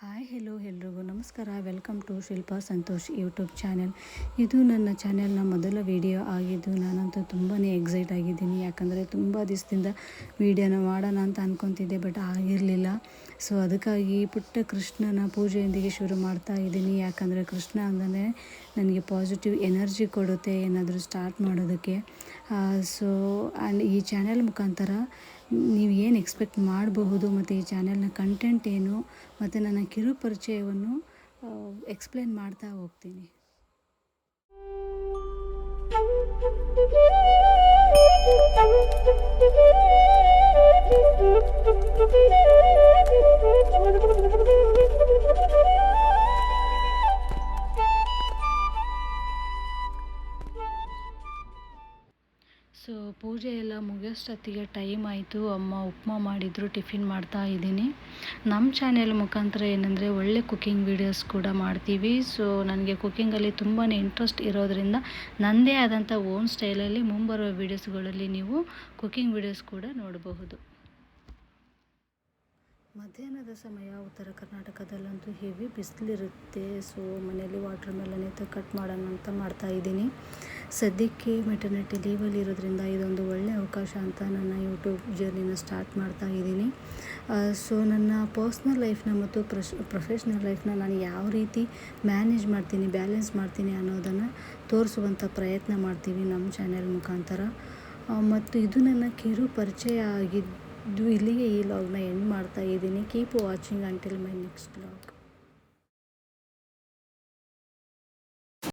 Hi hello ಎಲ್ರಿಗೂ ನಮಸ್ಕಾರ. Welcome to Shilpa Santosh YouTube channel. ಇದು ನನ್ನ ಚಾನೆಲ್ನ ಮೊದಲ ವಿಡಿಯೋ ಆಗಿದ್ದು ನಾನಂತೂ ತುಂಬಾ ಎಕ್ಸೈಟ್ ಆಗಿದ್ದೀನಿ. ಯಾಕಂದರೆ ತುಂಬ ದಿವಸದಿಂದ ವಿಡಿಯೋನ ಮಾಡೋಣ ಅಂತ ಅಂದ್ಕೊತಿದ್ದೆ, ಬಟ್ ಆಗಿರಲಿಲ್ಲ. ಸೊ ಅದಕ್ಕಾಗಿ ಪುಟ್ಟ ಕೃಷ್ಣನ ಪೂಜೆಯೊಂದಿಗೆ ಶುರು ಮಾಡ್ತಾ ಇದ್ದೀನಿ. ಯಾಕಂದರೆ ಕೃಷ್ಣ ಅಂದರೆ ನನಗೆ ಪಾಸಿಟಿವ್ ಎನರ್ಜಿ ಕೊಡುತ್ತೆ ಏನಾದರೂ ಸ್ಟಾರ್ಟ್ ಮಾಡೋದಕ್ಕೆ. ಸೊ ಆ್ಯಂಡ್ ಈ ಚಾನೆಲ್ ಮುಖಾಂತರ ನೀವು ಏನು ಎಕ್ಸ್ಪೆಕ್ಟ್ ಮಾಡಬಹುದು ಮತ್ತು ಈ ಚಾನೆಲ್ನ ಕಂಟೆಂಟ್ ಏನು ಮತ್ತು ನನ್ನ ಕಿರು ಪರಿಚಯವನ್ನು ಎಕ್ಸ್ಪ್ಲೇನ್ ಮಾಡ್ತಾ ಹೋಗ್ತೀನಿ. ಸೊ ಪೂಜೆ ಎಲ್ಲ ಮುಗಿಯೋಷ್ಟೊತ್ತಿಗೆ ಟೈಮ್ ಆಯಿತು. ಅಮ್ಮ ಉಪ್ಮಾ ಮಾಡಿದರು, ಟಿಫಿನ್ ಮಾಡ್ತಾ ಇದ್ದೀನಿ. ನಮ್ಮ ಚಾನೆಲ್ ಮುಖಾಂತರ ಏನಂದರೆ ಒಳ್ಳೆ ಕುಕ್ಕಿಂಗ್ ವೀಡಿಯೋಸ್ ಕೂಡ ಮಾಡ್ತೀವಿ. ಸೊ ನನಗೆ ಕುಕ್ಕಿಂಗಲ್ಲಿ ತುಂಬಾ ಇಂಟ್ರೆಸ್ಟ್ ಇರೋದರಿಂದ ನನ್ನದೇ ಆದಂಥ ಓನ್ ಸ್ಟೈಲಲ್ಲಿ ಮುಂಬರುವ ವೀಡಿಯೋಸ್ಗಳಲ್ಲಿ ನೀವು ಕುಕ್ಕಿಂಗ್ ವೀಡಿಯೋಸ್ ಕೂಡ ನೋಡಬಹುದು. ಮಧ್ಯಾಹ್ನದ ಸಮಯ ಉತ್ತರ ಕರ್ನಾಟಕದಲ್ಲಂತೂ ಹೆವಿ ಬಿಸಿಲಿರುತ್ತೆ. ಸೊ ಮನೆಯಲ್ಲಿ ವಾಟರ್ ಮೆಲನ್ ಕಟ್ ಮಾಡೋಣ ಅಂತ ಮಾಡ್ತಾಯಿದ್ದೀನಿ. ಸದ್ಯಕ್ಕೆ ಮೆಟರ್ನಿಟಿ ಲೀವಲ್ಲಿ ಇರೋದ್ರಿಂದ ಇದೊಂದು ಒಳ್ಳೆಯ ಅವಕಾಶ ಅಂತ ನನ್ನ ಯೂಟ್ಯೂಬ್ ಜರ್ನಿನ ಸ್ಟಾರ್ಟ್ ಮಾಡ್ತಾ ಇದ್ದೀನಿ. ಸೊ ನನ್ನ ಪರ್ಸ್ನಲ್ ಲೈಫ್ನ ಮತ್ತು ಪ್ರೊಫೆಷ್ನಲ್ ಲೈಫ್ನ ನಾನು ಯಾವ ರೀತಿ ಮ್ಯಾನೇಜ್ ಮಾಡ್ತೀನಿ, ಬ್ಯಾಲೆನ್ಸ್ ಮಾಡ್ತೀನಿ ಅನ್ನೋದನ್ನು ತೋರಿಸುವಂಥ ಪ್ರಯತ್ನ ಮಾಡ್ತೀವಿ ನಮ್ಮ ಚಾನೆಲ್ ಮುಖಾಂತರ. ಮತ್ತು ಇದು ನನ್ನ ಕಿರು ಪರಿಚಯ ಆಗಿದ್ದು ಇಲ್ಲಿಗೆ ಈ ಲಾಗ್ನ ಎಂಡ್ ಮಾಡ್ತಾ ಇದ್ದೀನಿ. Keep watching until my next log.